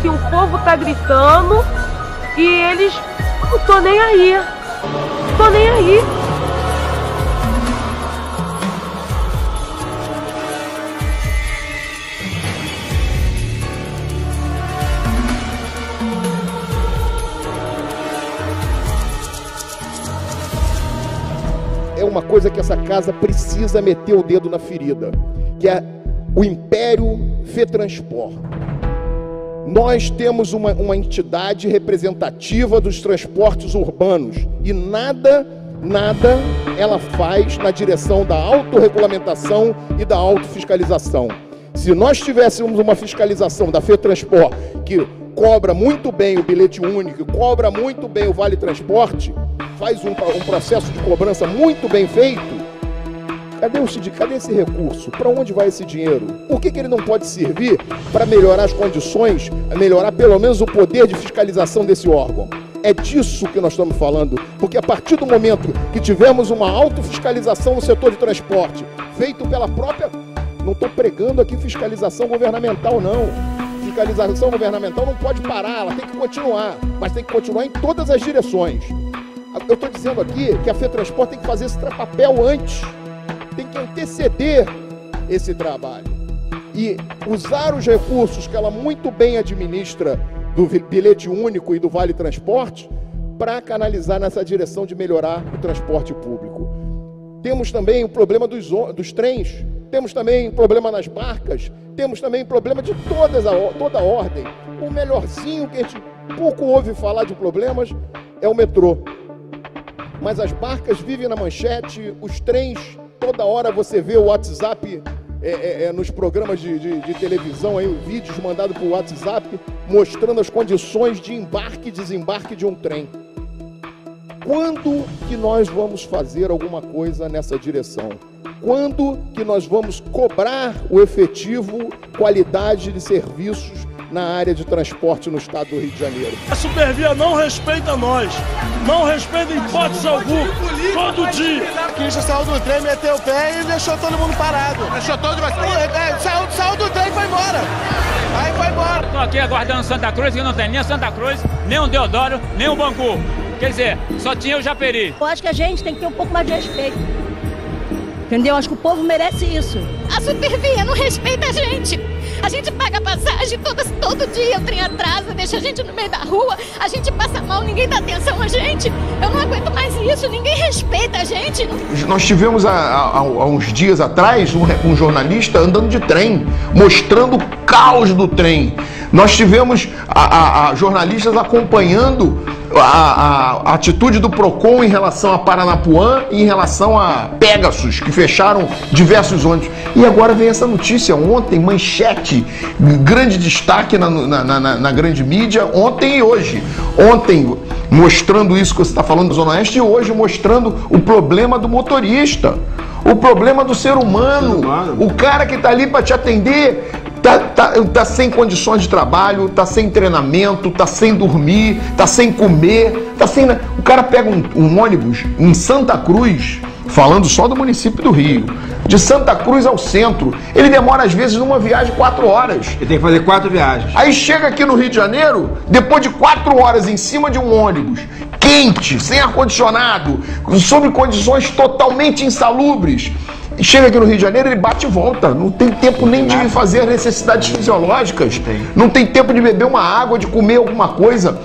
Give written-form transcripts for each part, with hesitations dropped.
assim, o povo tá gritando e eles, não tô nem aí, tô nem aí. É uma coisa que essa casa precisa meter o dedo na ferida, que é o Império Fetranspor. Nós temos uma entidade representativa dos transportes urbanos e nada ela faz na direção da autorregulamentação e da autofiscalização. Se nós tivéssemos uma fiscalização da Fetranspor que cobra muito bem o bilhete único, cobra muito bem o Vale Transporte, faz um processo de cobrança muito bem feito, cadê esse recurso? Para onde vai esse dinheiro? Por que ele não pode servir para melhorar as condições, melhorar pelo menos o poder de fiscalização desse órgão? É disso que nós estamos falando, porque a partir do momento que tivermos uma autofiscalização no setor de transporte, feito pela própria... Não estou pregando aqui fiscalização governamental, não. Fiscalização governamental não pode parar, ela tem que continuar, mas tem que continuar em todas as direções. Eu estou dizendo aqui que a Fetranspor tem que fazer esse papel antes, tem que anteceder esse trabalho e usar os recursos que ela muito bem administra do bilhete único e do Vale Transporte para canalizar nessa direção de melhorar o transporte público. Temos também o problema dos trens, temos também problema nas barcas, temos também problema de toda a ordem. O melhorzinho que a gente pouco ouve falar de problemas é o metrô. Mas as barcas vivem na manchete, os trens, toda hora você vê o WhatsApp nos programas de televisão, aí, vídeos mandados por WhatsApp, mostrando as condições de embarque e desembarque de um trem. Quando que nós vamos fazer alguma coisa nessa direção? Quando que nós vamos cobrar o efetivo qualidade de serviços na área de transporte no estado do Rio de Janeiro? A Supervia não respeita nós, não respeita em hipótese alguma, todo dia. O Christian saiu do trem, meteu o pé e deixou todo mundo parado. Deixou todo mundo? Saiu do trem e foi embora. Aí foi embora. Estou aqui aguardando Santa Cruz, que não tem nem a Santa Cruz, nem o Deodoro, nem o Bangu. Quer dizer, só tinha o Japeri. Eu acho que a gente tem que ter um pouco mais de respeito. Entendeu? Acho que o povo merece isso. A Supervia não respeita a gente. A gente paga passagem todo dia, o trem atrasa, deixa a gente no meio da rua, a gente passa mal, ninguém dá atenção a gente. Eu não aguento mais isso, ninguém respeita a gente. Nós tivemos há uns dias atrás um jornalista andando de trem, mostrando o caos do trem. Nós tivemos jornalistas acompanhando a atitude do Procon em relação a Paranapuã e em relação a Pegasus, que fecharam diversos ônibus. E agora vem essa notícia, ontem, manchete, grande destaque na grande mídia, ontem e hoje. Ontem mostrando isso que você está falando da Zona Oeste e hoje mostrando o problema do motorista, o problema do ser humano, o cara que está ali para te atender. Tá sem condições de trabalho, tá sem treinamento, tá sem dormir, tá sem comer, tá sem... O cara pega um ônibus em Santa Cruz, falando só do município do Rio, de Santa Cruz ao centro, ele demora às vezes numa viagem 4 horas. Ele tem que fazer 4 viagens. Aí chega aqui no Rio de Janeiro, depois de 4 horas em cima de um ônibus, quente, sem ar-condicionado, sob condições totalmente insalubres. Chega aqui no Rio de Janeiro, ele bate e volta. Não tem tempo nem de fazer as necessidades fisiológicas. Não tem tempo de beber uma água, de comer alguma coisa.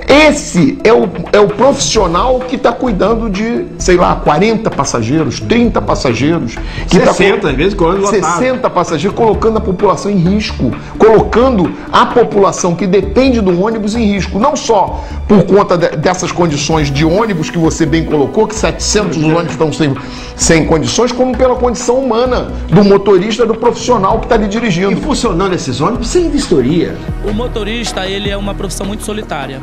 Esse é o profissional que está cuidando de, sei lá, 40 passageiros, 30 passageiros. Que 60, às vezes, quando 60 passageiros, colocando a população em risco. Colocando a população que depende do ônibus em risco. Não só por conta dessas condições de ônibus que você bem colocou, que 700 ônibus estão sem condições, como pela condição humana do motorista, do profissional que está ali dirigindo. E funcionando esses ônibus sem vistoria. O motorista, ele é uma profissão muito solitária,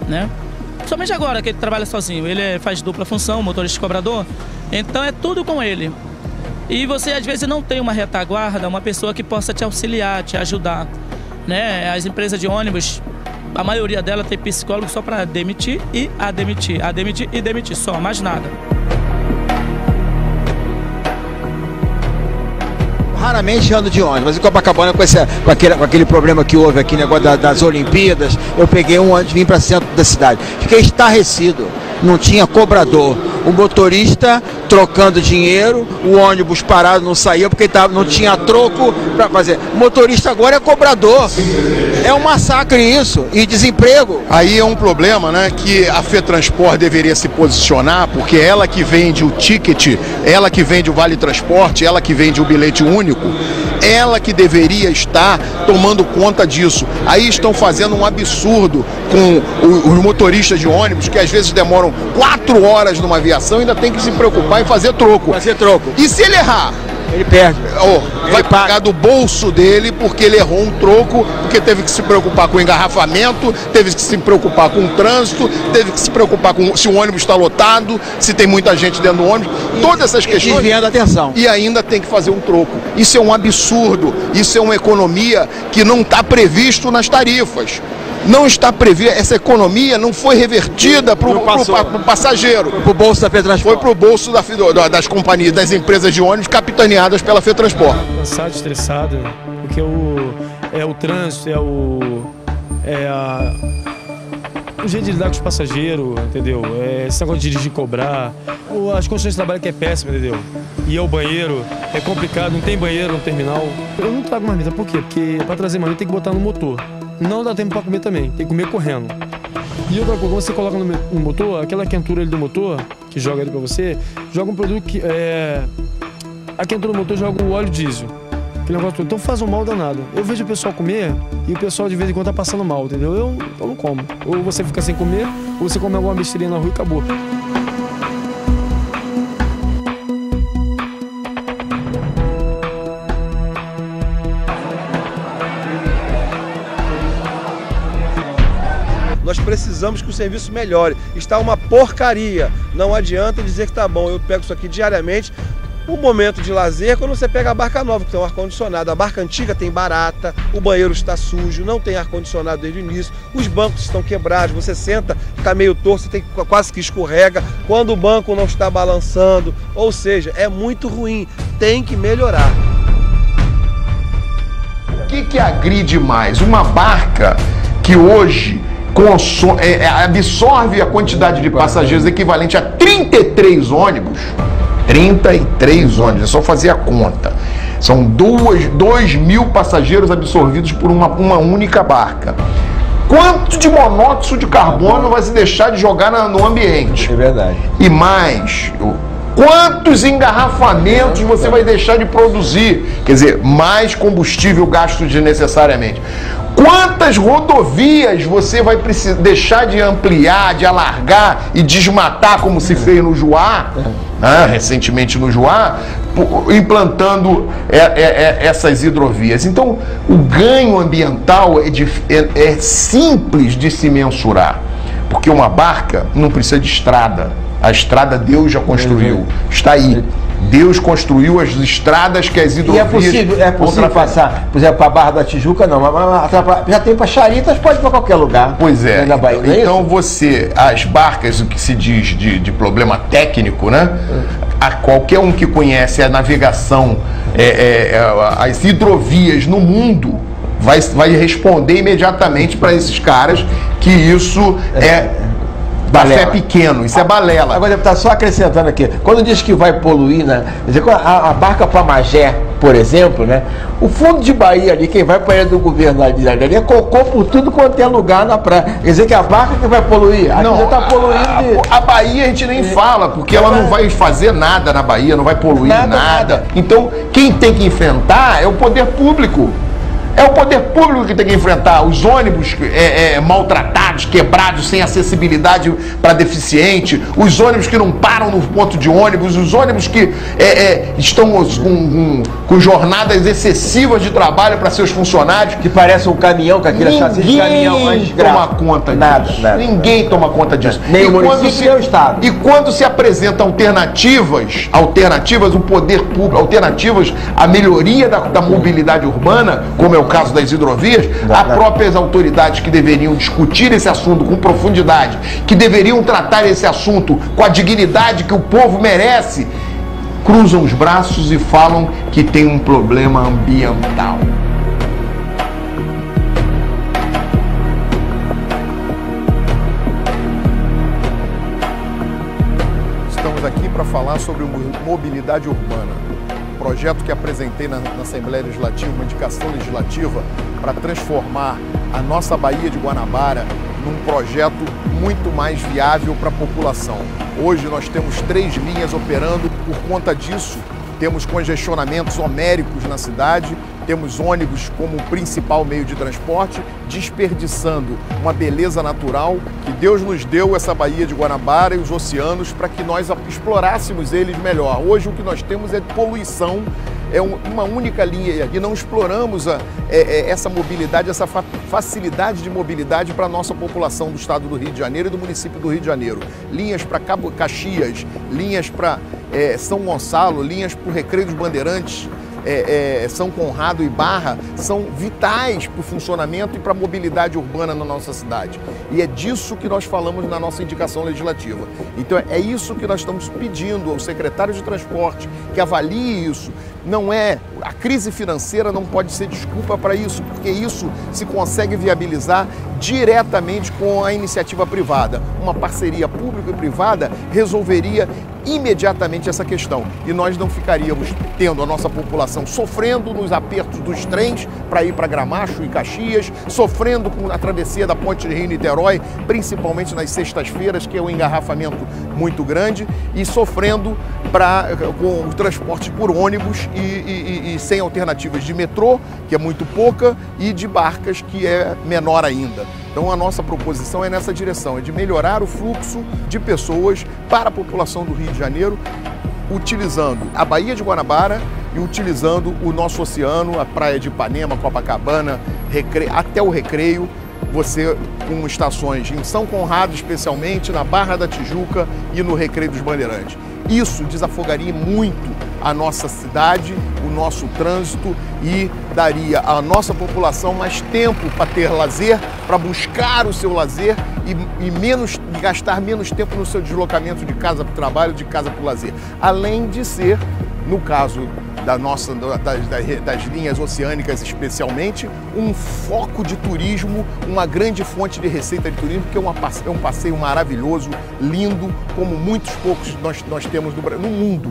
né? Somente agora que ele trabalha sozinho, ele faz dupla função, motorista e cobrador, então é tudo com ele. E você às vezes não tem uma retaguarda, uma pessoa que possa te auxiliar, te ajudar, né? As empresas de ônibus, a maioria delas tem psicólogo só para demitir e demitir, só, mais nada. raramente ando de ônibus, mas em Copacabana, com aquele problema que houve aqui, negócio das Olimpíadas, eu peguei um ônibus e vim para o centro da cidade. Fiquei estarrecido, não tinha cobrador. O motorista trocando dinheiro, o ônibus parado não saía porque não tinha troco para fazer. O motorista agora é cobrador. É um massacre isso, e desemprego. Aí é um problema, né, que a FETransport deveria se posicionar, porque ela que vende o ticket, ela que vende o Vale Transporte, ela que vende o bilhete único, ela que deveria estar tomando conta disso. Aí estão fazendo um absurdo com os motoristas de ônibus, que às vezes demoram 4 horas numa viação e ainda tem que se preocupar em fazer troco. Fazer troco. E se ele errar? Ele perde. Vai pagar do bolso dele porque ele errou um troco, porque teve que se preocupar com o engarrafamento, teve que se preocupar com o trânsito, teve que se preocupar com se o ônibus está lotado, se tem muita gente dentro do ônibus, todas essas questões. Desviando a atenção. E ainda tem que fazer um troco. Isso é um absurdo, isso é uma economia que não está previsto nas tarifas. Não está prevista, essa economia não foi revertida para o passageiro. Para o bolso da FETransport. Foi para o bolso das companhias, das empresas de ônibus capitaneadas pela FETransport. Cansado, estressado, porque o trânsito, o jeito de lidar com os passageiros, entendeu? Esse negócio de dirigir e cobrar, as condições de trabalho que é péssima, entendeu? E o banheiro é complicado, não tem banheiro no terminal. Eu não trago marmita, por quê? Porque para trazer marmita tem que botar no motor. Não dá tempo para comer também, tem que comer correndo. E outra coisa, quando você coloca no motor, aquela quentura ali do motor, que joga ali para você, joga um produto que a quentura do motor joga o óleo diesel. Aquele negócio todo. Então faz um mal danado. Eu vejo o pessoal comer e o pessoal de vez em quando tá passando mal, entendeu? Eu não como. Ou você fica sem comer, ou você come alguma besteirinha na rua e acabou. Nós precisamos que o serviço melhore. Está uma porcaria. Não adianta dizer que está bom. Eu pego isso aqui diariamente. O momento de lazer, quando você pega a barca nova, que tem um ar-condicionado. A barca antiga tem barata, o banheiro está sujo, não tem ar-condicionado desde o início, os bancos estão quebrados, você senta, fica meio torto, você quase que escorrega, quando o banco não está balançando, ou seja, é muito ruim, tem que melhorar. O que agride mais? Uma barca que hoje absorve a quantidade de passageiros equivalente a 33 ônibus. 33 ônibus, é só fazer a conta. São 2.000 passageiros absorvidos por uma única barca. Quanto de monóxido de carbono vai se deixar de jogar no ambiente? É verdade. E mais, quantos engarrafamentos você vai deixar de produzir? Quer dizer, mais combustível gasto desnecessariamente. Quantas rodovias você vai precisar deixar de ampliar, de alargar e desmatar, como se fez no Juá, recentemente no Juá, implantando essas hidrovias? Então, o ganho ambiental é simples de se mensurar, porque uma barca não precisa de estrada. A estrada Deus já construiu, está aí. Deus construiu as estradas que as hidrovias... E é possível passar, por exemplo, para a Barra da Tijuca, não, mas já tem para Charitas, pode ir para qualquer lugar. Pois é, então as barcas, o que se diz de problema técnico, né? A qualquer um que conhece a navegação, as hidrovias no mundo, vai responder imediatamente para esses caras que isso é pequeno, isso é balela. Agora, deputado, só acrescentando aqui, quando diz que vai poluir, né? Quer dizer, a barca para Magé, por exemplo, né? O fundo de Bahia ali, quem vai para a área do governo ali é cocô por tudo quanto é lugar na praia. Quer dizer que a barca que vai poluir, aqui já está poluindo. A Bahia a gente nem fala, porque ela não vai fazer nada na Bahia, não vai poluir nada. Então, quem tem que enfrentar é o poder público. É o poder público que tem que enfrentar os ônibus maltratados, quebrados, sem acessibilidade para deficiente, os ônibus que não param no ponto de ônibus, os ônibus que estão com jornadas excessivas de trabalho para seus funcionários. Que parece um caminhão, com aquele chassi de caminhão. Ninguém toma conta disso. Nada. Ninguém toma conta disso. Nem o município, nem o Estado. E quando se apresentam alternativas, o poder público, alternativas à melhoria da mobilidade urbana, como é o caso das hidrovias, há próprias autoridades que deveriam discutir esse assunto com profundidade, que deveriam tratar esse assunto com a dignidade que o povo merece, cruzam os braços e falam que tem um problema ambiental. Estamos aqui para falar sobre mobilidade urbana, projeto que apresentei na Assembleia Legislativa, uma indicação legislativa para transformar a nossa Baía de Guanabara num projeto muito mais viável para a população. Hoje nós temos 3 linhas operando, por conta disso temos congestionamentos homéricos na cidade, temos ônibus como principal meio de transporte, desperdiçando uma beleza natural que Deus nos deu, essa Baía de Guanabara e os oceanos, para que nós explorássemos eles melhor. Hoje o que nós temos é poluição, é uma única linha e não exploramos essa mobilidade, essa facilidade de mobilidade para a nossa população do estado do Rio de Janeiro e do município do Rio de Janeiro. Linhas para Caxias, linhas para São Gonçalo, linhas para o Recreio dos Bandeirantes, São Conrado e Barra, são vitais para o funcionamento e para a mobilidade urbana na nossa cidade. E é disso que nós falamos na nossa indicação legislativa. Então é isso que nós estamos pedindo ao secretário de Transporte, que avalie isso. A crise financeira não pode ser desculpa para isso, porque isso se consegue viabilizar diretamente com a iniciativa privada. Uma parceria pública e privada resolveria imediatamente essa questão e nós não ficaríamos tendo a nossa população sofrendo nos apertos dos trens para ir para Gramacho e Caxias, sofrendo com a travessia da Ponte de Rio-Niterói, principalmente nas sextas-feiras, que é um engarrafamento muito grande, e sofrendo com o transporte por ônibus e sem alternativas de metrô, que é muito pouca, e de barcas, que é menor ainda. Então a nossa proposição é nessa direção, é de melhorar o fluxo de pessoas para a população do Rio de Janeiro, utilizando a Baía de Guanabara e utilizando o nosso oceano, a praia de Ipanema, Copacabana, até o Recreio, você com estações em São Conrado especialmente, na Barra da Tijuca e no Recreio dos Bandeirantes. Isso desafogaria muito a nossa cidade, o nosso trânsito e daria à nossa população mais tempo para ter lazer, para buscar o seu lazer e gastar menos tempo no seu deslocamento de casa para o trabalho, de casa para o lazer. Além de ser, no caso das linhas oceânicas especialmente, um foco de turismo, uma grande fonte de receita de turismo, que é um passeio maravilhoso, lindo, como muitos poucos nós temos no mundo.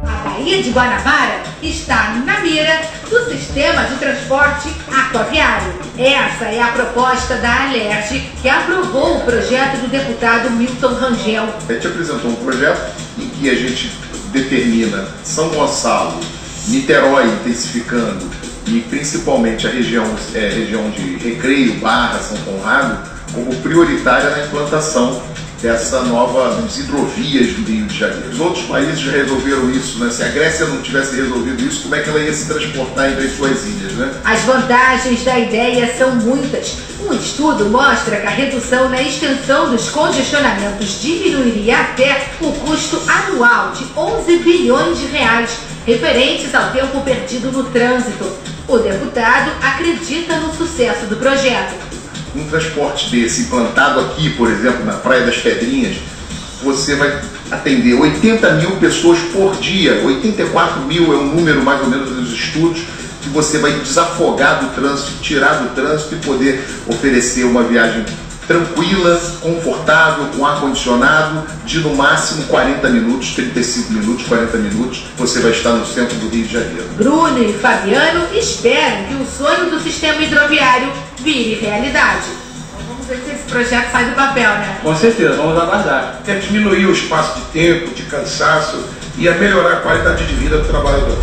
A Baía de Guanabara está na mira do sistema de transporte aquaviário. Essa é a proposta da Alerj, que aprovou o projeto do deputado Milton Rangel. A gente apresentou um projeto em que a gente determina São Gonçalo, Niterói intensificando e principalmente a região de Recreio, Barra, São Conrado, como prioritária na implantação dessa das hidrovias do Rio de Janeiro. Os outros países já resolveram isso, né? Se a Grécia não tivesse resolvido isso, como é que ela ia se transportar entre as suas ilhas, né? As vantagens da ideia são muitas. Um estudo mostra que a redução na extensão dos congestionamentos diminuiria até o custo anual de 11 bilhões de reais, referentes ao tempo perdido no trânsito. O deputado acredita no sucesso do projeto. Um transporte desse implantado aqui, por exemplo, na Praia das Pedrinhas, você vai atender 80 mil pessoas por dia. 84 mil é um número mais ou menos dos estudos, que você vai desafogar do trânsito, tirar do trânsito e poder oferecer uma viagem tranquila, confortável, com ar-condicionado, de no máximo 40 minutos, 35 minutos, 40 minutos, você vai estar no centro do Rio de Janeiro. Bruno e Fabiano esperam que o sonho do sistema hidroviário vire realidade. Vamos ver se esse projeto sai do papel, né? Com certeza, vamos aguardar. É diminuir o espaço de tempo, de cansaço e a melhorar a qualidade de vida do trabalhador.